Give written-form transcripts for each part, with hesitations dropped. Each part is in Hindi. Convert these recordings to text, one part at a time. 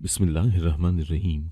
बिस्मिल्लाहिर्रहमानिर्रहीम।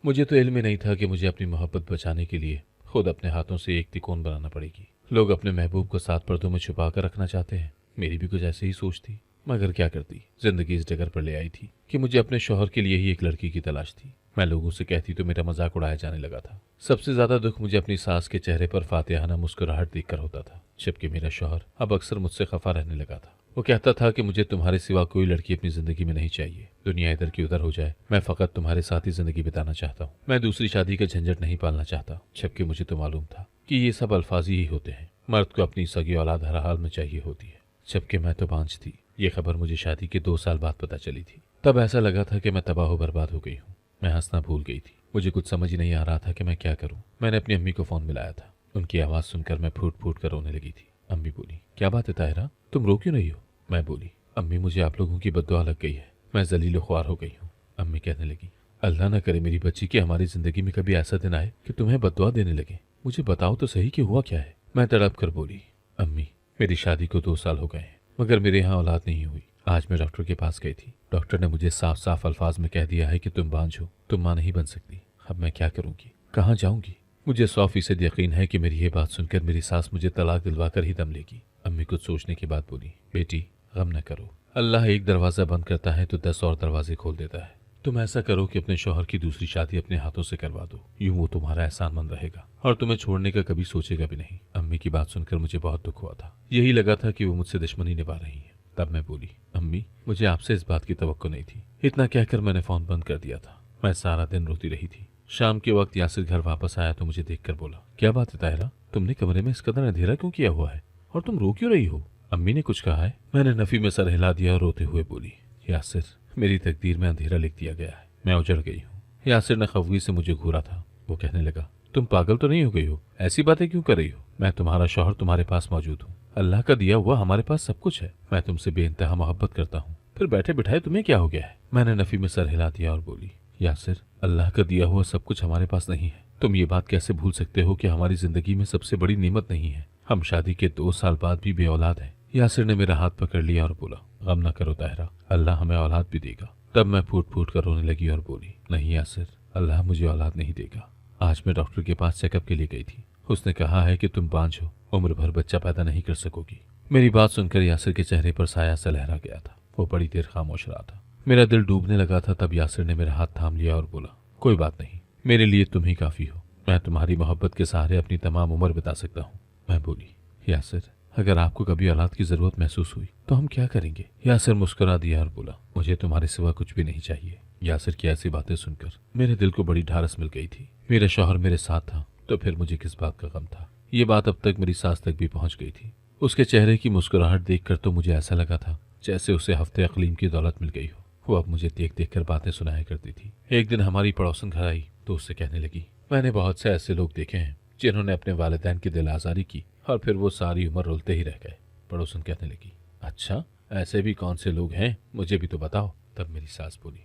मुझे तो इल्म ही नहीं था कि मुझे अपनी मोहब्बत बचाने के लिए खुद अपने हाथों से एक तिकोन बनाना पड़ेगी। लोग अपने महबूब को 7 पर्दों में छुपा कर रखना चाहते हैं। मेरी भी कुछ ऐसे ही सोच थी, मगर क्या करती, जिंदगी इस जगह पर ले आई थी कि मुझे अपने शौहर के लिए ही एक लड़की की तलाश थी। मैं लोगों से कहती तो मेरा मजाक उड़ाया जाने लगा था। सबसे ज्यादा दुख मुझे अपनी सास के चेहरे पर फातिहाना मुस्कुराहट देखकर होता था, जबकि मेरा शौहर अब अक्सर मुझसे खफा रहने लगा था। वो कहता था कि मुझे तुम्हारे सिवा कोई लड़की अपनी जिंदगी में नहीं चाहिए। दुनिया इधर की उधर हो जाए, मैं फकत तुम्हारे साथ ही जिंदगी बिताना चाहता हूँ। मैं दूसरी शादी का झंझट नहीं पालना चाहता। जबकि मुझे तो मालूम था कि ये सब अल्फाजी ही होते हैं। मर्द को अपनी सगी औलाद हर हाल में चाहिए होती है। जबकि मैं तो बांझ थी। ये खबर मुझे शादी के 2 साल बाद पता चली थी। तब ऐसा लगा था कि मैं तबाह बर्बाद हो गई हूँ। मैं हंसना भूल गई थी। मुझे कुछ समझ ही नहीं आ रहा था कि मैं क्या करूँ। मैंने अपनी अम्मी को फोन मिलाया था। उनकी आवाज सुनकर मैं फूट फूट कर रोने लगी थी। अम्मी बोली, क्या बात है ताहिरा, तुम रो क्यों रही हो? मैं बोली, अम्मी मुझे आप लोगों की बद्दुआ लग गई है। मैं जलील ख्वार हो गई हूँ। अम्मी कहने लगी, अल्लाह न करे मेरी बच्ची कि हमारी जिंदगी में कभी ऐसा दिन आए कि तुम्हें बद्दुआ देने लगे। मुझे बताओ तो सही कि हुआ क्या है। मैं तड़प कर बोली, अम्मी मेरी शादी को 2 साल हो गए हैं, मगर मेरे यहाँ औलाद नहीं हुई। आज मैं डॉक्टर के पास गई थी। डॉक्टर ने मुझे साफ साफ अल्फाज में कह दिया है कि तुम बांझ हो, तुम माँ नहीं बन सकती। अब मैं क्या करूंगी, कहाँ जाऊंगी? मुझे 100% यकीन है कि मेरी ये बात सुनकर मेरी सास मुझे तलाक दिलवा कर ही दम लेगी। अम्मी कुछ सोचने के बाद बोली, बेटी गम न करो, अल्लाह एक दरवाजा बंद करता है तो 10 और दरवाजे खोल देता है। तुम ऐसा करो कि अपने शौहर की दूसरी शादी अपने हाथों से करवा दो। यूं वो तुम्हारा एहसानमंद रहेगा और तुम्हें छोड़ने का कभी सोचेगा भी नहीं। अम्मी की बात सुनकर मुझे बहुत दुख हुआ था। यही लगा था कि वो मुझसे दुश्मनी निभा रही है। तब मैं बोली, अम्मी मुझे आपसे इस बात की तवक्को नहीं थी। इतना कहकर मैंने फोन बंद कर दिया था। मैं सारा दिन रोती रही थी। शाम के वक्त यासिर घर वापस आया तो मुझे देखकर बोला, क्या बात है ताहिरा, तुमने कमरे में इस कदर अंधेरा क्यों किया हुआ है और तुम रो क्यों रही हो? अम्मी ने कुछ कहा है? मैंने नफी में सर हिला दिया और रोते हुए बोली, यासिर मेरी तकदीर में अंधेरा लिख दिया गया है, मैं उजड़ गई हूँ। यासिर ने खफगी से मुझे घूरा था। वो कहने लगा, तुम पागल तो नहीं हो गई हो? ऐसी बातें क्यों कर रही हो? मैं तुम्हारा शौहर तुम्हारे पास मौजूद हूँ। अल्लाह का दिया हुआ हमारे पास सब कुछ है। मैं तुमसे बेइंतहा मोहब्बत करता हूँ, फिर बैठे बिठाए तुम्हें क्या हो गया है? मैंने नफी में सर हिला दिया और बोली, यासिर अल्लाह का दिया हुआ सब कुछ हमारे पास नहीं है। तुम ये बात कैसे भूल सकते हो कि हमारी जिंदगी में सबसे बड़ी नेमत नहीं है? हम शादी के 2 साल बाद भी बे औलाद हैं। यासिर ने मेरा हाथ पकड़ लिया और बोला, गम न करो ताहिरा, अल्लाह हमें औलाद भी देगा। तब मैं फूट फूट कर रोने लगी और बोली, नहीं यासिर, अल्लाह मुझे औलाद नहीं देगा। आज मैं डॉक्टर के पास चेकअप के लिए गई थी। उसने कहा है कि तुम बांझ हो, उम्र भर बच्चा पैदा नहीं कर सकोगी। मेरी बात सुनकर यासिर के चेहरे पर साया सा लहरा गया था। वो बड़ी देर खामोश रहा था। मेरा दिल डूबने लगा था। तब यासिर ने मेरा हाथ थाम लिया और बोला, कोई बात नहीं, मेरे लिए तुम ही काफी हो। मैं तुम्हारी मोहब्बत के सहारे अपनी तमाम उम्र बिता सकता हूँ। मैं बोली, यासिर अगर आपको कभी औलाद की जरूरत महसूस हुई तो हम क्या करेंगे? यासिर मुस्कुरा दिया और बोला, मुझे तुम्हारे सिवा कुछ भी नहीं चाहिए। यासिर की ऐसी बातें सुनकर मेरे दिल को बड़ी ढारस मिल गई थी। मेरा शौहर मेरे साथ था तो फिर मुझे किस बात का गम था? ये बात अब तक मेरी सास तक भी पहुंच गई थी। उसके चेहरे की मुस्कुराहट देखकर तो मुझे ऐसा लगा था जैसे उसे हफ्ते अकलीम की दौलत मिल गई हो। वो अब मुझे देख देख कर बातें सुनाया करती थी। एक दिन हमारी पड़ोसन घर आई तो उससे कहने लगी, मैंने बहुत से ऐसे लोग देखे हैं जिन्होंने अपने वालिदैन की दिल आजारी की और फिर वो सारी उम्र रुलते ही रह गए। पड़ोसन कहने लगी, अच्छा ऐसे भी कौन से लोग हैं, मुझे भी तो बताओ। तब मेरी सास बोली,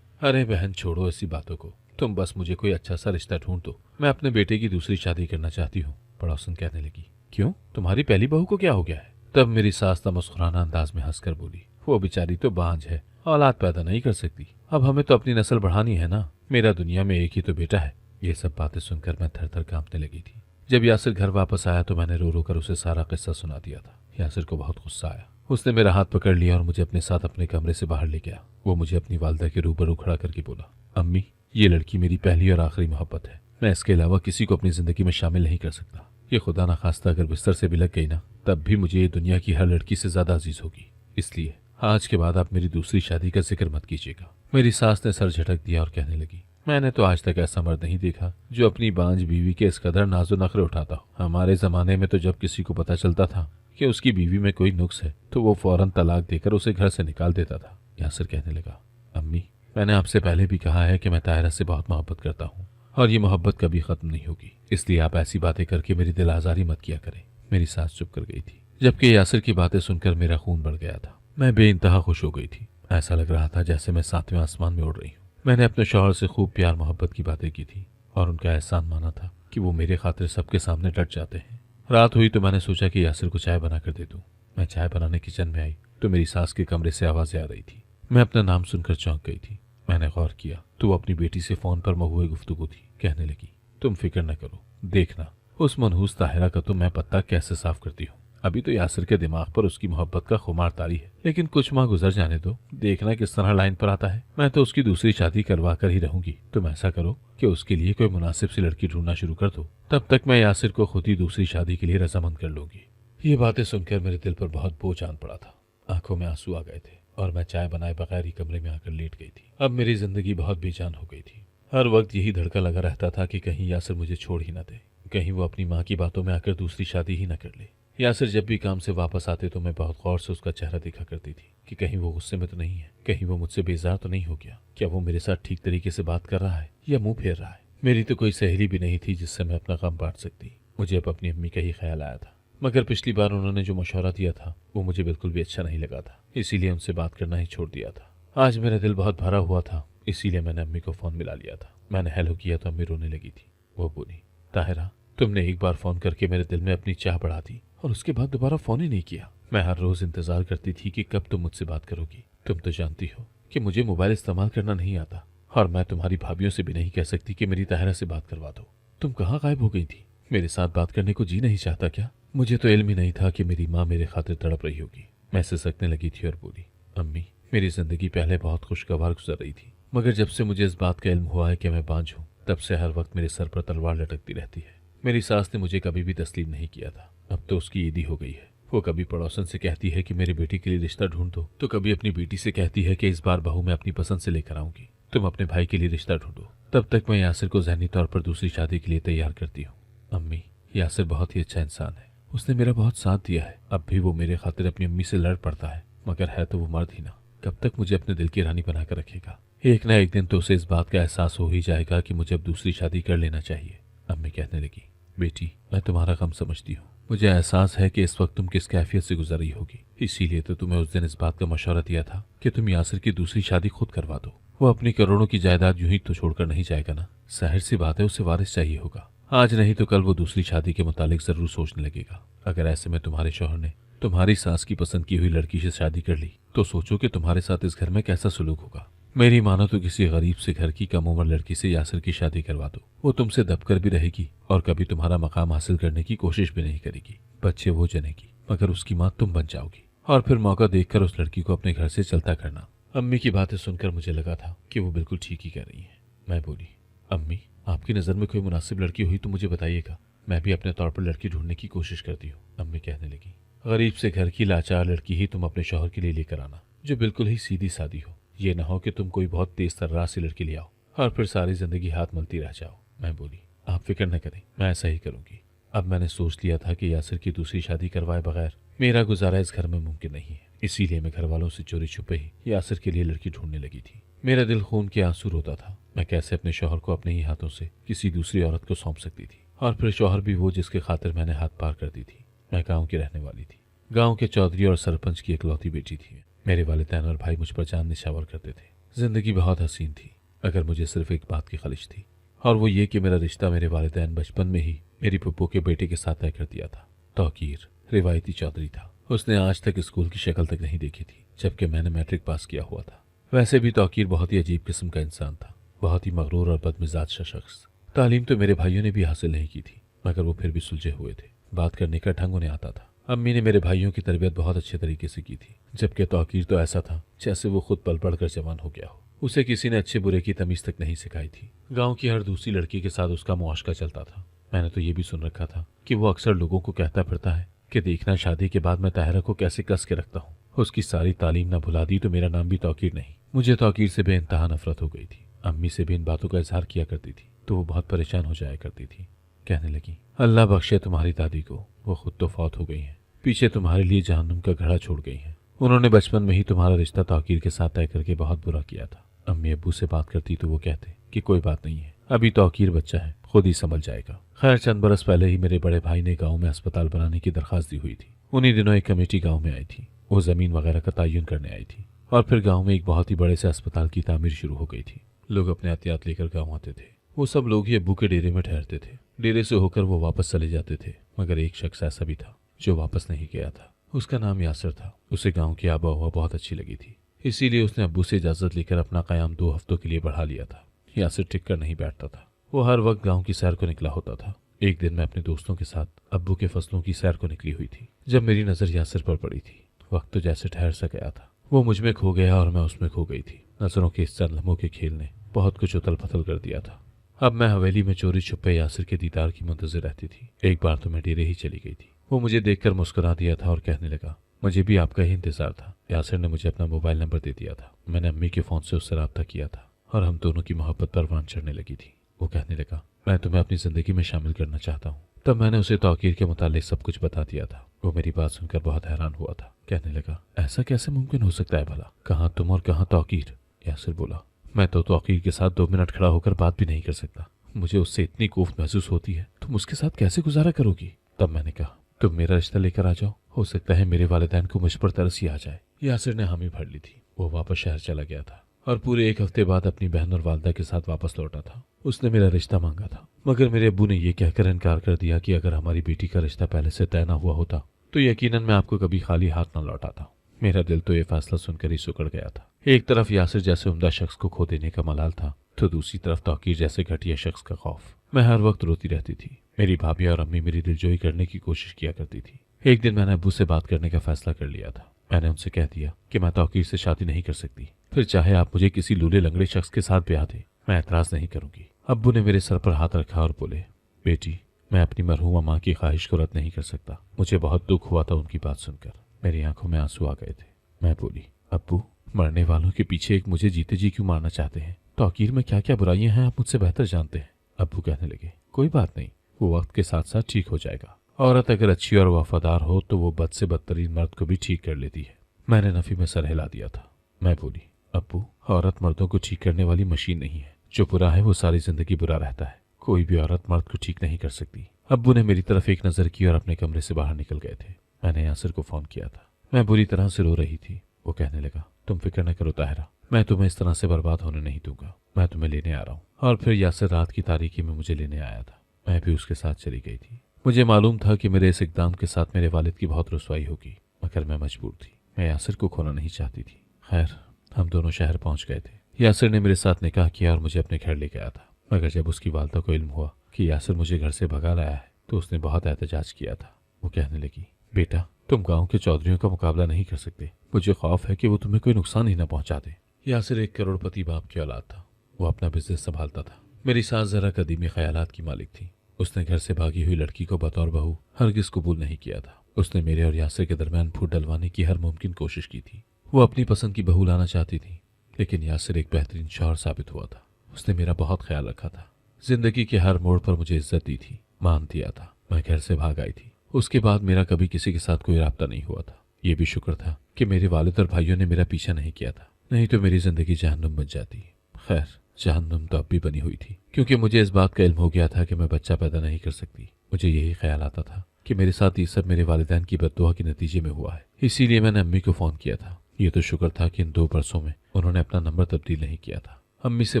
अरे बहन छोड़ो ऐसी बातों को, तुम बस मुझे कोई अच्छा सा रिश्ता ढूंढ दो, मैं अपने बेटे की दूसरी शादी करना चाहती हूँ। पड़ोसन कहने लगी, क्यों, तुम्हारी पहली बहू को क्या हो गया है? तब मेरी सास मुस्कुराना अंदाज में हंसकर बोली, वो बेचारी तो बांझ है, औलाद पैदा नहीं कर सकती। अब हमें तो अपनी नस्ल बढ़ानी है ना, मेरा दुनिया में एक ही तो बेटा है। ये सब बातें सुनकर मैं थर थर कांपने लगी थी। जब यासिर घर वापस आया तो मैंने रो रो कर उसे सारा किस्सा सुना दिया था। यासिर को बहुत गुस्सा आया। उसने मेरा हाथ पकड़ लिया और मुझे अपने साथ अपने कमरे से बाहर ले गया। वो मुझे अपनी वालदा के रूबरू खड़ा करके बोला, अम्मी ये लड़की मेरी पहली और आखिरी मोहब्बत है। मैं इसके अलावा किसी को अपनी जिंदगी में शामिल नहीं कर सकता। ये खुदा न खास्ता अगर बिस्तर से भी लग गई ना, तब भी मुझे ये दुनिया की हर लड़की से ज्यादा अजीज होगी। इसलिए आज के बाद आप मेरी दूसरी शादी का जिक्र मत कीजिएगा। मेरी सास ने सर झटक दिया और कहने लगी, मैंने तो आज तक ऐसा मर्द नहीं देखा जो अपनी बांझ बीवी के इस कदर नाजो नखरे उठाता हो। हमारे जमाने में तो जब किसी को पता चलता था कि उसकी बीवी में कोई नुक्स है तो वो फौरन तलाक देकर उसे घर से निकाल देता था। यासिर कहने लगा, अम्मी मैंने आपसे पहले भी कहा है कि मैं ताहिरा से बहुत मोहब्बत करता हूँ और ये मोहब्बत कभी खत्म नहीं होगी, इसलिए आप ऐसी बातें करके मेरी दिल आजारी मत किया करें। मेरी सास चुप कर गई थी, जबकि यासिर की बातें सुनकर मेरा खून बढ़ गया था। मैं बेइंतहा खुश हो गई थी। ऐसा लग रहा था जैसे मैं 7वें आसमान में उड़ रही हूँ। मैंने अपने शौहर से खूब प्यार मोहब्बत की बातें की थी और उनका एहसान माना था कि वो मेरे खातिर सबके सामने डट जाते हैं। रात हुई तो मैंने सोचा कि यासिर को चाय बना कर दे दूं। मैं चाय बनाने किचन में आई तो मेरी सास के कमरे से आवाजें आ रही थी। मैं अपना नाम सुनकर चौंक गई थी। मैंने गौर किया तो वो अपनी बेटी से फोन पर महुए गुफ्तगू थी। कहने लगी, तुम फिक्र न करो, देखना उस मनहूस ताहिरा का तो मैं पत्ता कैसे साफ करती हूँ। अभी तो यासिर के दिमाग पर उसकी मोहब्बत का खुमार तारी है, लेकिन कुछ माह गुजर जाने दो, देखना किस तरह लाइन पर आता है। मैं तो उसकी दूसरी शादी करवा कर ही रहूंगी। तुम ऐसा करो कि उसके लिए कोई मुनासिब सी लड़की ढूंढना शुरू कर दो, तब तक मैं यासिर को खुद ही दूसरी शादी के लिए रजामंद कर लूंगी। ये बातें सुनकर मेरे दिल पर बहुत बोझ आन पड़ा था। आंखों में आंसू आ गए थे और मैं चाय बनाए बगैर ही कमरे में आकर लेट गई थी। अब मेरी जिंदगी बहुत बेजान हो गई थी। हर वक्त यही धड़का लगा रहता था कि कहीं यासिर मुझे छोड़ ही न दे, कहीं वो अपनी माँ की बातों में आकर दूसरी शादी ही न कर ले। यासिर जब भी काम से वापस आते तो मैं बहुत गौर से उसका चेहरा देखा करती थी कि कहीं वो गुस्से में तो नहीं है, कहीं वो मुझसे बेजार तो नहीं हो गया, क्या वो मेरे साथ ठीक तरीके से बात कर रहा है या मुंह फेर रहा है। मेरी तो कोई सहेली भी नहीं थी जिससे मैं अपना गम बांट सकती। मुझे अब अपनी अम्मी का ही ख्याल आया था, मगर पिछली बार उन्होंने जो मशवरा दिया था वो मुझे बिल्कुल भी अच्छा नहीं लगा था, इसीलिए उनसे बात करना ही छोड़ दिया था। आज मेरा दिल बहुत भरा हुआ था, इसीलिए मैंने अम्मी को फोन मिला लिया था। मैंने हेलो किया तो अम्मी रोने लगी थी। वो बोली, ताहिरा, तुमने एक बार फोन करके मेरे दिल में अपनी चाह बढ़ा दी और उसके बाद दोबारा फोन ही नहीं किया। मैं हर रोज इंतजार करती थी कि कब तुम मुझसे बात करोगी। तुम तो जानती हो कि मुझे मोबाइल इस्तेमाल करना नहीं आता और मैं तुम्हारी भाभीियों से भी नहीं कह सकती कि मेरी ताहिरा से बात करवा दो। तुम कहाँ गायब हो गई थी? मेरे साथ बात करने को जी नहीं चाहता क्या? मुझे तो इल्म ही नहीं था कि मेरी माँ मेरे खातिर तड़प रही होगी। मैं सिसकने लगी थी और बोली, अम्मी, मेरी जिंदगी पहले बहुत खुशगवार गुजर रही थी, मगर जब से मुझे इस बात का इल्म हुआ है कि मैं बांझ हूँ, तब से हर वक्त मेरे सर पर तलवार लटकती रहती है। मेरी सास ने मुझे कभी भी तस्लीम नहीं किया था, अब तो उसकी ईदी हो गई है। वो कभी पड़ोसन से कहती है कि मेरी बेटी के लिए रिश्ता ढूंढ दो, तो कभी अपनी बेटी से कहती है कि इस बार बहू मैं अपनी पसंद से लेकर आऊंगी, तुम अपने भाई के लिए रिश्ता ढूंढो। तब तक मैं यासिर को ज़हनी तौर पर दूसरी शादी के लिए तैयार करती हूँ। अम्मी, यासिर बहुत ही अच्छा इंसान है, उसने मेरा बहुत साथ दिया है। अब भी वो मेरे खातिर अपनी अम्मी से लड़ पड़ता है, मगर है तो वो मर्द ही ना। कब तक मुझे अपने दिल की रानी बनाकर रखेगा? एक ना एक दिन तो उसे इस बात का एहसास हो ही जाएगा कि मुझे अब दूसरी शादी कर लेना चाहिए। अम्मी कहने लगी, बेटी, मैं तुम्हारा गम समझती हूँ। मुझे एहसास है कि इस वक्त तुम किस कैफियत से गुजर रही होगी, इसीलिए तो तुम्हें उस दिन इस बात का मशवरा दिया था कि तुम यासिर की दूसरी शादी खुद करवा दो। वो अपनी करोड़ों की जायदाद यूं ही तो छोड़कर नहीं जाएगा ना। जाहिर सी बात है उसे वारिस चाहिए होगा। आज नहीं तो कल वो दूसरी शादी के मुतालिक जरूर सोचने लगेगा। अगर ऐसे में तुम्हारे शौहर ने तुम्हारी सास की पसंद की हुई लड़की से शादी कर ली तो सोचो कि तुम्हारे साथ इस घर में कैसा सुलूक होगा। मेरी मानो तो किसी गरीब से घर की कम उम्र लड़की से यासिर की शादी करवा दो। वो तुमसे दबकर भी रहेगी और कभी तुम्हारा मकाम हासिल करने की कोशिश भी नहीं करेगी। बच्चे वो जनेगी, मगर उसकी माँ तुम बन जाओगी और फिर मौका देखकर उस लड़की को अपने घर से चलता करना। अम्मी की बातें सुनकर मुझे लगा था कि वो बिल्कुल ठीक ही कह रही है। मैं बोली, अम्मी, आपकी नज़र में कोई मुनासिब लड़की हुई तो मुझे बताइएगा, मैं भी अपने तौर पर लड़की ढूंढने की कोशिश करती हूँ। अम्मी कहने लगी, गरीब से घर की लाचार लड़की ही तुम अपने शौहर के लिए लेकर आना, जो बिल्कुल ही सीधी सादी हो। ये ना हो कि तुम कोई बहुत तेज तर्रार सी लड़की ले आओ और फिर सारी जिंदगी हाथ मलती रह जाओ। मैं बोली, आप फिक्र न करें, मैं ऐसा ही करूंगी। अब मैंने सोच लिया था कि यासिर की दूसरी शादी करवाए बगैर मेरा गुजारा इस घर में मुमकिन नहीं है, इसीलिए मैं घर वालों से चोरी छुपे ही यासिर के लिए लड़की ढूंढने लगी थी। मेरा दिल खून के आंसू रोता था। मैं कैसे अपने शौहर को अपने ही हाथों से किसी दूसरी औरत को सौंप सकती थी, और फिर शौहर भी वो जिसके खातिर मैंने हाथ पार कर दी थी। मैं गाँव की रहने वाली थी, गाँव के चौधरी और सरपंच की इकलौती बेटी थी। मेरे वालिदैन और भाई मुझ पर जान निछावर करते थे। जिंदगी बहुत हसीन थी, अगर मुझे सिर्फ एक बात की ख्वाहिश थी, और वो ये कि मेरा रिश्ता मेरे वालिदैन बचपन में ही मेरी पप्पू के बेटे के साथ तय कर दिया था। तौकीर रिवायती चौधरी था। उसने आज तक स्कूल की शक्ल तक नहीं देखी थी, जबकि मैंने मैट्रिक पास किया हुआ था। वैसे भी तौकीर बहुत ही अजीब किस्म का इंसान था, बहुत ही मगरूर और बदमिजाज शख्स। तालीम तो मेरे भाइयों ने भी हासिल नहीं की थी, मगर वो फिर भी सुलझे हुए थे। बात करने का ढंग उन्हें आता था। अम्मी ने मेरे भाइयों की तरबियत बहुत अच्छे तरीके से की थी, जबकि तौकीर तो ऐसा था जैसे वो खुद पल पढ़ कर जवान हो गया हो। उसे किसी ने अच्छे बुरे की तमीज तक नहीं सिखाई थी। गांव की हर दूसरी लड़की के साथ उसका मुआशका चलता था। मैंने तो ये भी सुन रखा था कि वो अक्सर लोगों को कहता फिरता है कि देखना शादी के बाद मैं ताहिरा को कैसे कस के रखता हूँ। उसकी सारी तालीम ना भुला दी तो मेरा नाम भी तौकीर नहीं। मुझे तौकीर से बेइंतहा नफरत हो गई थी। अम्मी से भी इन बातों का इजहार किया करती थी तो वो बहुत परेशान हो जाया करती थी। कहने लगी, अल्लाह बख्शे तुम्हारी दादी को, वो खुद तो फौत हो गई हैं, पीछे तुम्हारे लिए जहन्नुम का घड़ा छोड़ गई हैं। उन्होंने बचपन में ही तुम्हारा रिश्ता तौकीर के साथ तय करके बहुत बुरा किया था। अम्मी अब्बू से बात करती तो वो कहते कि कोई बात नहीं है, अभी तौकीर बच्चा है, खुद ही संभल जाएगा। खैर, चंद बरस पहले ही मेरे बड़े भाई ने गांव में अस्पताल बनाने की दरखास्त दी हुई थी। उन्हीं दिनों एक कमेटी गांव में आई थी। वो जमीन वगैरह का तयन करने आई थी और फिर गांव में एक बहुत ही बड़े से अस्पताल की तामीर शुरू हो गई थी। लोग अपने एहतियात लेकर गाँव आते थे। वो सब लोग ही अब्बू के डेरे में ठहरते थे। डेरे से होकर वो वापस चले जाते थे, मगर एक शख्स ऐसा भी था जो वापस नहीं गया था। उसका नाम यासिर था। उसे गांव की आबो हवा बहुत अच्छी लगी थी, इसीलिए उसने अब्बू से इजाज़त लेकर अपना क़याम 2 हफ्तों के लिए बढ़ा लिया था। यासिर टिक कर नहीं बैठता था। वो हर वक्त गांव की सैर को निकला होता था। एक दिन मैं अपने दोस्तों के साथ अब्बू के फसलों की सैर को निकली हुई थी। जब मेरी नज़र यासिर पर पड़ी थी, वक्त तो जैसे ठहर सा गया था। वो मुझ में खो गया और मैं उसमें खो गई थी। नज़रों के इस चंद लम्हों के खेल ने बहुत कुछ उथल पथल कर दिया था। अब मैं हवेली में चोरी छुपे यासिर के दीदार की मुंतज़िर रहती थी। एक बार तो मैं डेरे ही चली गई थी। वो मुझे देखकर मुस्कुरा दिया था और कहने लगा, मुझे भी आपका ही इंतजार था। यासिर ने मुझे अपना मोबाइल नंबर दे दिया था। मैंने अम्मी के फ़ोन से उससे रब्ता किया था और हम दोनों की मोहब्बत परवान चढ़ने लगी थी। वो कहने लगा, मैं तुम्हें अपनी ज़िंदगी में शामिल करना चाहता हूँ। तब मैंने उसे तौकीर के मुतालिक सब कुछ बता दिया था। वो मेरी बात सुनकर बहुत हैरान हुआ था। कहने लगा, ऐसा कैसे मुमकिन हो सकता है भला? कहाँ तुम और कहाँ तौकीर? यासिर बोला, मैं तो तौकीर के साथ 2 मिनट खड़ा होकर बात भी नहीं कर सकता। मुझे उससे इतनी कोफ महसूस होती है, तुम उसके साथ कैसे गुजारा करोगी? तब मैंने कहा, तुम मेरा रिश्ता लेकर आ जाओ, हो सकता है मेरे वालिदैन को मुझ पर तरस ही आ जाए। यासिर ने हामी भर ली थी। वो वापस शहर चला गया था और पूरे 1 हफ्ते बाद अपनी बहन और वालदा के साथ वापस लौटा था। उसने मेरा रिश्ता मांगा था, मगर मेरे अब्बू ने यह कहकर इनकार कर दिया कि अगर हमारी बेटी का रिश्ता पहले से तय न हुआ होता तो यकीनन मैं आपको कभी खाली हाथ न लौटाता। मेरा दिल तो ये फैसला सुनकर ही सुकड़ गया था। एक तरफ यासिर जैसे उम्दा शख्स को खो देने का मलाल था, तो दूसरी तरफ तौकीर जैसे घटिया शख्स का खौफ। मैं हर वक्त रोती रहती थी। मेरी भाभी और अम्मी मेरी दिलजोई करने की कोशिश किया करती थी। एक दिन मैंने अब्बू से बात करने का फैसला कर लिया था। मैंने उनसे कह दिया कि मैं तौकीर से शादी नहीं कर सकती, फिर चाहे आप मुझे किसी लूले लंगड़े शख्स के साथ ब्याह दें, मैं एतराज नहीं करूंगी। अब्बू ने मेरे सर पर हाथ रखा और बोले, बेटी, मैं अपनी मरहूमा माँ की ख्वाहिश को रद्द नहीं कर सकता। मुझे बहुत दुख हुआ था उनकी बात सुनकर। मेरी आंखों में आंसू आ गए थे। मैं बोली, अब्बू, मरने वालों के पीछे एक मुझे जीते जी क्यों मारना चाहते हैं? तौकीर में क्या क्या बुराइयां हैं आप मुझसे बेहतर जानते हैं। अब्बू कहने लगे, कोई बात नहीं, वो वक्त के साथ साथ ठीक हो जाएगा। औरत अगर अच्छी और वफादार हो तो वो बद से बदतरीन मर्द को भी ठीक कर लेती है। मैंने नफी में सर हिला दिया था। मैं बोली, अब्बू, औरत मर्दों को ठीक करने वाली मशीन नहीं है। जो बुरा है वो सारी जिंदगी बुरा रहता है। कोई भी औरत मर्द को ठीक नहीं कर सकती। अब्बू ने मेरी तरफ एक नजर की और अपने कमरे से बाहर निकल गए थे। मैंने यासिर को फोन किया था। मैं बुरी तरह से रो रही थी। वो कहने लगा, तुम फिक्र न करो ताहिरा, मैं तुम्हें इस तरह से बर्बाद होने नहीं दूंगा। मैं तुम्हें लेने आ रहा हूँ। और फिर यासिर रात की तारीकी में मुझे लेने आया था। मैं भी उसके साथ चली गई थी। मुझे मालूम था कि मेरे इस इकदाम के साथ मेरे वालिद की बहुत रुसवाई होगी, मगर मैं मजबूर थी। मैं यासिर को खोना नहीं चाहती थी। खैर, हम दोनों शहर पहुंच गए थे। यासिर ने मेरे साथ निकाह किया और मुझे अपने घर ले गया था। मगर जब उसकी वालदा को इल्म हुआ कि यासिर मुझे घर से भगा लाया है तो उसने बहुत एहतजाज किया था। वो कहने लगी, बेटा, तुम गांव के चौधरियों का मुकाबला नहीं कर सकते। मुझे खौफ है कि वो तुम्हें कोई नुकसान ही ना पहुंचा दे। यासिर एक करोड़पति बाप की औलाद था। वो अपना बिजनेस संभालता था। मेरी सास जरा कदीमी ख्यालात की मालिक थी। उसने घर से भागी हुई लड़की को बतौर बहू हरगिज कबूल नहीं किया था। उसने मेरे और यासिर के दरमियान फूट डलवाने की हर मुमकिन कोशिश की थी। वो अपनी पसंद की बहू लाना चाहती थी, लेकिन यासिर एक बेहतरीन शौहर साबित हुआ था। उसने मेरा बहुत ख्याल रखा था। जिंदगी के हर मोड़ पर मुझे इज्जत दी थी, मान दिया था। मैं घर से भाग आई थी। उसके बाद मेरा कभी किसी के साथ कोई राब्ता नहीं हुआ था। ये भी शुक्र था कि मेरे वालिद और भाइयों ने मेरा पीछा नहीं किया था, नहीं तो मेरी जिंदगी जहन्नुम बन जाती। खैर, जहन्नुम तो अब भी बनी हुई थी, क्योंकि मुझे इस बात का इल्म हो गया था कि मैं बच्चा पैदा नहीं कर सकती। मुझे यही ख्याल आता था कि मेरे साथ ये सब मेरे वालिदैन की बद्दुआ के नतीजे में हुआ है। इसीलिए मैंने अम्मी को फ़ोन किया था। ये तो शुक्र था कि इन 2 बरसों में उन्होंने अपना नंबर तब्दील नहीं किया था। अम्मी से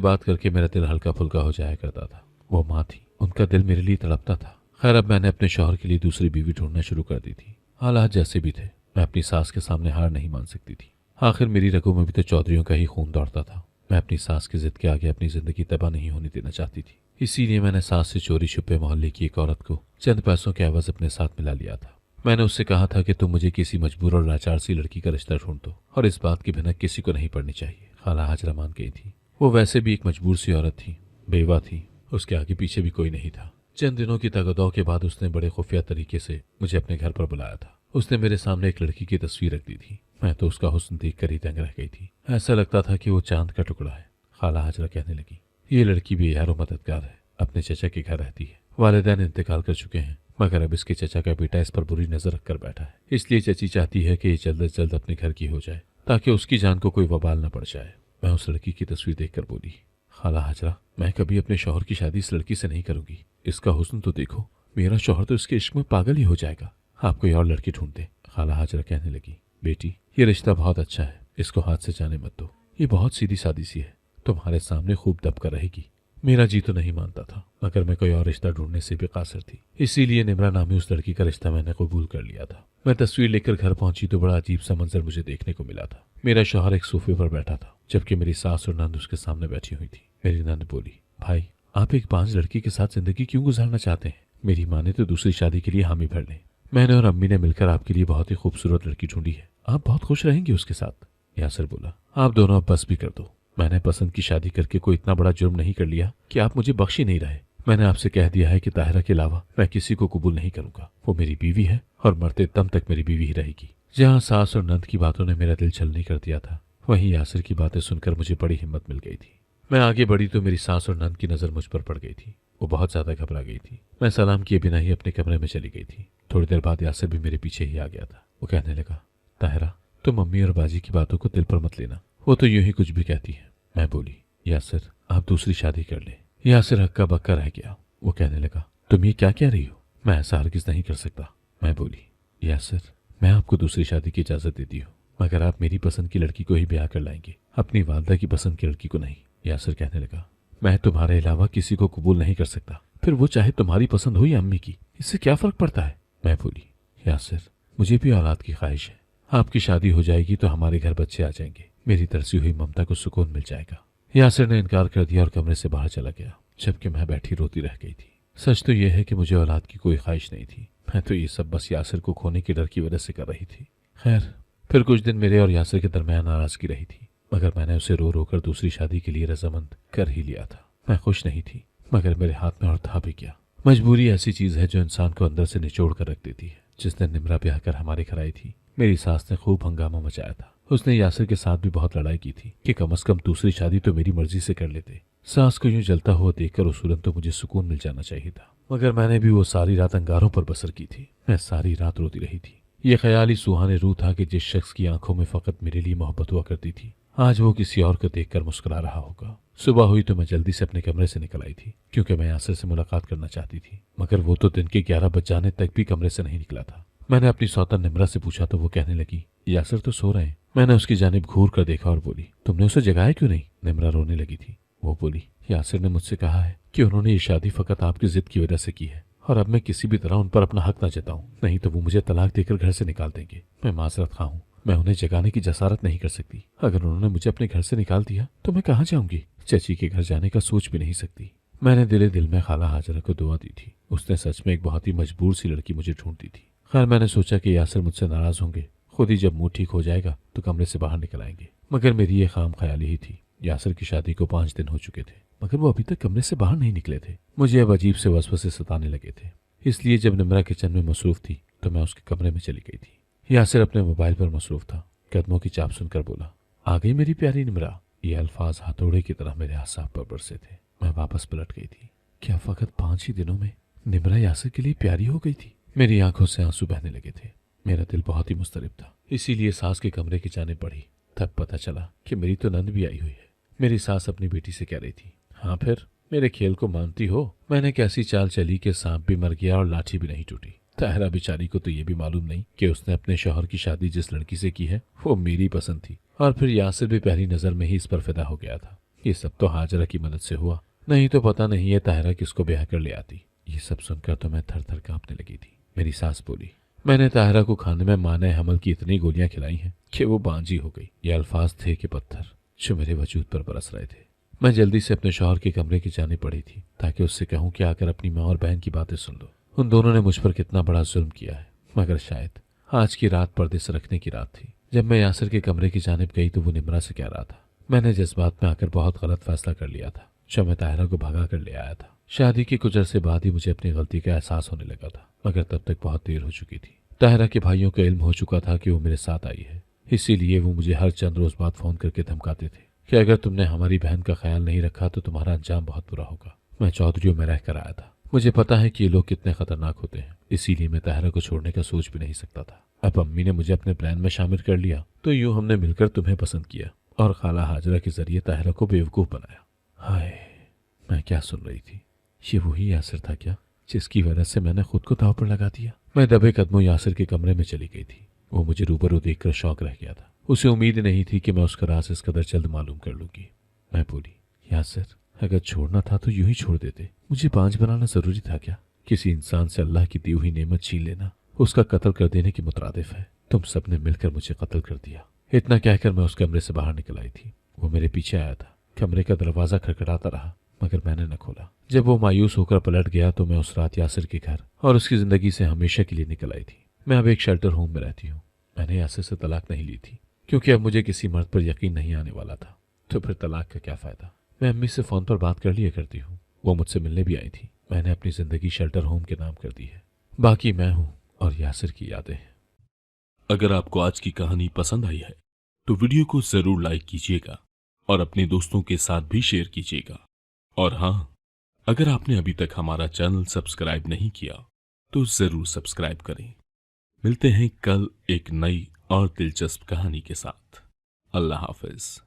बात करके मेरा दिल हल्का फुल्का हो जाया करता था। वो माँ थी, उनका दिल मेरे लिए तड़पता था। खैर, अब मैंने अपने शौहर के लिए दूसरी बीवी ढूंढना शुरू कर दी थी। हालात जैसे भी थे, मैं अपनी सास के सामने हार नहीं मान सकती थी। आखिर मेरी रगों में भी तो चौधरियों का ही खून दौड़ता था। मैं अपनी सास की जिद के आगे अपनी जिंदगी तबाह नहीं होने देना चाहती थी। इसीलिए मैंने सास से चोरी छुपे मोहल्ले की एक औरत को चंद पैसों के एवज अपने साथ मिला लिया था। मैंने उससे कहा था कि तुम मुझे किसी मजबूर और लाचार सी लड़की का रिश्ता ढूंढ दो, और इस बात की भनक किसी को नहीं पड़नी चाहिए। खाला हाजरा मान गई थी। वो वैसे भी एक मजबूर सी औरत थी, बेवा थी, उसके आगे पीछे भी कोई नहीं था। चंद दिनों की तगदौ के बाद उसने बड़े खुफिया तरीके से मुझे अपने घर पर बुलाया था। उसने मेरे सामने एक लड़की की तस्वीर रख दी थी। मैं तो उसका हुस्न देखकर ही दंग रह गई थी। ऐसा लगता था कि वो चांद का टुकड़ा है। खाला हाजरा कहने लगी, ये लड़की भी यारो मददगार है, अपने चचा के घर रहती है। वालिदैन इंतकाल कर चुके हैं, मगर अब इसके चचा का बेटा इस पर बुरी नजर रखकर बैठा है। इसलिए चची चाहती है कि ये जल्द से जल्द अपने घर की हो जाए, ताकि उसकी जान को कोई वबाल न पड़ जाए। मैं उस लड़की की तस्वीर देखकर बोली, खाला हाजरा, मैं कभी अपने शौहर की शादी इस लड़की से नहीं करूंगी। इसका हुस्न तो देखो, मेरा शौहर तो इसके इश्क में पागल ही हो जाएगा। आप कोई और लड़की ढूंढ दे। खाला हाजरा कहने लगी, बेटी, ये रिश्ता बहुत अच्छा है, इसको हाथ से जाने मत दो। ये बहुत सीधी सादी सी है, तुम्हारे सामने खूब दब कर रहेगी। मेरा जी तो नहीं मानता था, मगर मैं कोई और रिश्ता ढूंढने से भी कासिर थी। इसीलिए निम्रा नामी उस लड़की का रिश्ता मैंने कबूल कर लिया था। मैं तस्वीर लेकर घर पहुंची तो बड़ा अजीब सा मंजर मुझे देखने को मिला था। मेरा शौहर एक सोफे पर बैठा था, जबकि मेरी सास और नंद उसके सामने बैठी हुई थी। मेरी नंद बोली, भाई आप एक 5 लड़की के साथ जिंदगी क्यों गुजारना चाहते हैं? मेरी माँ ने तो दूसरी शादी के लिए हामी भर ली। मैंने और अम्मी ने मिलकर आपके लिए बहुत ही खूबसूरत लड़की ढूंढी है, आप बहुत खुश रहेंगे उसके साथ। यासिर बोला, आप दोनों अब बस भी कर दो। मैंने पसंद की शादी करके कोई इतना बड़ा जुर्म नहीं कर लिया कि आप मुझे बख्श ही नहीं रहे। मैंने आपसे कह दिया है कि ताहिरा के अलावा मैं किसी को कबूल नहीं करूंगा। वो मेरी बीवी है और मरते दम तक मेरी बीवी ही रहेगी। जहाँ सास और नंद की बातों ने मेरा दिल छलनी कर दिया था, वहीं यासिर की बातें सुनकर मुझे बड़ी हिम्मत मिल गई थी। मैं आगे बढ़ी तो मेरी सास और नंद की नजर मुझ पर पड़ गई थी। वो बहुत ज्यादा घबरा गई थी। मैं सलाम किए बिना ही अपने कमरे में चली गई थी। थोड़ी देर बाद यासिर भी मेरे पीछे ही आ गया था। वो कहने लगा, ताहिरा तुम मम्मी और बाजी की बातों को दिल पर मत लेना, वो तो यूं ही कुछ भी कहती है। मैं बोली, यासिर आप दूसरी शादी कर ले। यासिर हक्का बक्का रह गया। वो कहने लगा, तुम ये क्या कह रही हो? मैं ऐसा हरगिज नहीं कर सकता। मैं बोली, यासिर मैं आपको दूसरी शादी की इजाजत देती हूँ, मगर आप मेरी पसंद की लड़की को ही ब्याह कर लाएंगे, अपनी वालदा की पसंद की लड़की को नहीं। यासिर कहने लगा, मैं तुम्हारे अलावा किसी को कबूल नहीं कर सकता, फिर वो चाहे तुम्हारी पसंद हो या अम्मी की, इससे क्या फर्क पड़ता है? मैं बोली, यासिर मुझे भी औलाद की ख्वाहिश है। आपकी शादी हो जाएगी तो हमारे घर बच्चे आ जाएंगे, मेरी तरसी हुई ममता को सुकून मिल जाएगा। यासिर ने इनकार कर दिया और कमरे से बाहर चला गया, जबकि मैं बैठी रोती रह गई थी। सच तो यह है कि मुझे औलाद की कोई ख्वाहिश नहीं थी। मैं तो ये सब बस यासिर को खोने के डर की वजह से कर रही थी। खैर, फिर कुछ दिन मेरे और यासिर के दरमियान नाराजगी रही थी, मगर मैंने उसे रो रो कर दूसरी शादी के लिए रजामंद कर ही लिया था। मैं खुश नहीं थी, मगर मेरे हाथ में और था भी क्या। मजबूरी ऐसी चीज है जो इंसान को अंदर से निचोड़ कर रख देती है। जिस दिन निम्रा ब्याह कर हमारे घर आई थी, मेरी सास ने खूब हंगामा मचाया था। उसने यासिर के साथ भी बहुत लड़ाई की थी कि कम से कम दूसरी शादी तो मेरी मर्जी से कर लेते। सास को यूं जलता हुआ देखकर उसूलन तो मुझे सुकून मिल जाना चाहिए था, मगर मैंने भी वो सारी रात अंगारों पर बसर की थी। मैं सारी रात रोती रही थी। ये ख्याली सुहाने रूह था कि जिस शख्स की आंखों में फकत मेरे लिए मोहब्बत हुआ करती थी, आज वो किसी और को देखकर मुस्कुरा रहा होगा। सुबह हुई तो मैं जल्दी से अपने कमरे से निकल आई थी, क्योंकि मैं यासिर से मुलाकात करना चाहती थी, मगर वो तो दिन के 11 बज जाने तक भी कमरे से नहीं निकला था। मैंने अपनी सौतन निम्रा से पूछा तो वो कहने लगी, यासिर तो सो रहे हैं। मैंने उसकी जानिब घूर कर देखा और बोली, तुमने उसे जगाया क्यों नहीं? निम्रा रोने लगी थी। वो बोली, यासिर ने मुझसे कहा है कि उन्होंने ये शादी फकत आपकी जिद की वजह से की है, और अब मैं किसी भी तरह उन पर अपना हक न जताऊं, नहीं तो वो मुझे तलाक देकर घर से निकाल देंगे। मैं माजरत खा हूं, मैं उन्हें जगाने की जसारत नहीं कर सकती। अगर उन्होंने मुझे अपने घर से निकाल दिया तो मैं कहाँ जाऊंगी? चची के घर जाने का सोच भी नहीं सकती। मैंने दिले दिल में खाला हाजरा को दुआ दी थी। उसने सच में एक बहुत ही मजबूर सी लड़की मुझे ढूंढती थी। खैर, मैंने सोचा कि यासिर मुझसे नाराज होंगे, खुद ही जब मुंह ठीक हो जाएगा तो कमरे से बाहर निकल आएंगे, मगर मेरी ये खाम ख्याली ही थी। यासिर की शादी को 5 दिन हो चुके थे, मगर वो अभी तक कमरे से बाहर नहीं निकले थे। मुझे अब अजीब से वसवसे सताने लगे थे। इसलिए जब निम्रा किचन में मसरूफ थी तो मैं उसके कमरे में चली गई थी। यासिर अपने मोबाइल पर मसरूफ था। कदमों की चाप सुनकर बोला, आ गई मेरी प्यारी निम्रा। ये अल्फाज हथौड़े की तरह मेरे आसाब पर बरसे थे। मैं वापस पलट गई थी। क्या फकत 5 ही दिनों में निम्रा यासिर के लिए प्यारी हो गई थी? मेरी आंखों से आंसू बहने लगे थे। मेरा दिल बहुत ही मुस्तरिब था, इसीलिए सास के कमरे की जानिब बढ़ी। तब पता चला कि मेरी तो नंद भी आई हुई है। मेरी सास अपनी बेटी से कह रही थी, हाँ फिर मेरे खेल को मानती हो? मैंने कैसी चाल चली कि सांप भी मर गया और लाठी भी नहीं टूटी। ताहिरा बेचारी को तो ये भी मालूम नहीं कि उसने अपने शौहर की शादी जिस लड़की से की है वो मेरी पसंद थी, और फिर यासिर भी पहली नजर में ही इस पर फिदा हो गया था। ये सब तो हाजरा की मदद से हुआ, नहीं तो पता नहीं है ताहिरा किसको ब्याह कर ले आती। ये सब सुनकर तो मैं थर थर कांपने लगी थी। मेरी सास बोली, मैंने ताहिरा को खाने में माने हमल की इतनी गोलियां खिलाई हैं कि वो बांझी हो गई। ये अल्फाज थे कि पत्थर जो मेरे वजूद पर बरस रहे थे। मैं जल्दी से अपने शौहर के कमरे की जाने पड़ी थी ताकि उससे कहूं कि आकर अपनी माँ और बहन की बातें सुन लो। उन दोनों ने मुझ पर कितना बड़ा जुल्म किया है, मगर शायद आज की रात पर्दे से रखने की रात थी। जब मैं यासिर के कमरे की जानिब गई तो वो निम्रा से कह रहा था, मैंने जज्बात में आकर बहुत गलत फैसला कर लिया था जो मैं ताहिरा को भगा कर ले आया था। शादी के कुछ अरसे बाद ही मुझे अपनी गलती का एहसास होने लगा था, मगर तब तक बहुत देर हो चुकी थी। ताहिरा के भाइयों को इल्म हो चुका था कि वो मेरे साथ आई है, इसीलिए वो मुझे हर चंद रोज बाद फोन करके धमकाते थे कि अगर तुमने हमारी बहन का ख्याल नहीं रखा तो तुम्हारा अंजाम बहुत बुरा होगा। मैं चौधरियों में रहकर आया था, मुझे पता है कि ये लोग कितने खतरनाक होते हैं, इसीलिए मैं ताहिरा को छोड़ने का सोच भी नहीं सकता था। अब अम्मी ने मुझे अपने प्लान में शामिल कर लिया तो यूं हमने मिलकर तुम्हें पसंद किया और खाला हाजरा के जरिए ताहिरा को बेवकूफ बनाया। हाय, मैं क्या सुन रही थी? ये वही यासिर था क्या जिसकी वजह से मैंने खुद को दांव पर लगा दिया? मैं दबे कदमों यासिर के कमरे में चली गई थी। वो मुझे रूबरू देखकर शौक रह गया था। उसे उम्मीद नहीं थी कि मैं उसका राज इस कदर जल्द मालूम कर लूंगी। मैं बोली, यासिर अगर छोड़ना था तो यूं ही छोड़ देते। मुझे बांझ बनाना जरूरी था क्या? किसी इंसान से अल्लाह की दी हुई नेमत छीन लेना उसका कत्ल कर देने के मुतरादिफ है। तुम सबने मिलकर मुझे कत्ल कर दिया। इतना कहकर मैं उस कमरे से बाहर निकल आई थी। वो मेरे पीछे आया था। कमरे का दरवाजा खटखटाता रहा मगर मैंने न खोला। जब वो मायूस होकर पलट गया तो मैं उस रात यासिर के घर और उसकी जिंदगी से हमेशा के लिए निकल आई थी। मैं अब एक शेल्टर होम में रहती हूँ। मैंने यासिर से तलाक नहीं ली थी क्योंकि अब मुझे किसी मर्द पर यकीन नहीं आने वाला था। तो फिर तलाक का क्या फायदा? मैं अम्मी से फोन पर बात कर लिया करती हूँ। वो मुझसे मिलने भी आई थी। मैंने अपनी जिंदगी शेल्टर होम के नाम कर दी है। बाकी मैं हूँ और यासिर की यादें। अगर आपको आज की कहानी पसंद आई है तो वीडियो को जरूर लाइक कीजिएगा और अपने दोस्तों के साथ भी शेयर कीजिएगा। और हाँ, अगर आपने अभी तक हमारा चैनल सब्सक्राइब नहीं किया तो जरूर सब्सक्राइब करें। मिलते हैं कल एक नई और दिलचस्प कहानी के साथ। अल्लाह हाफिज।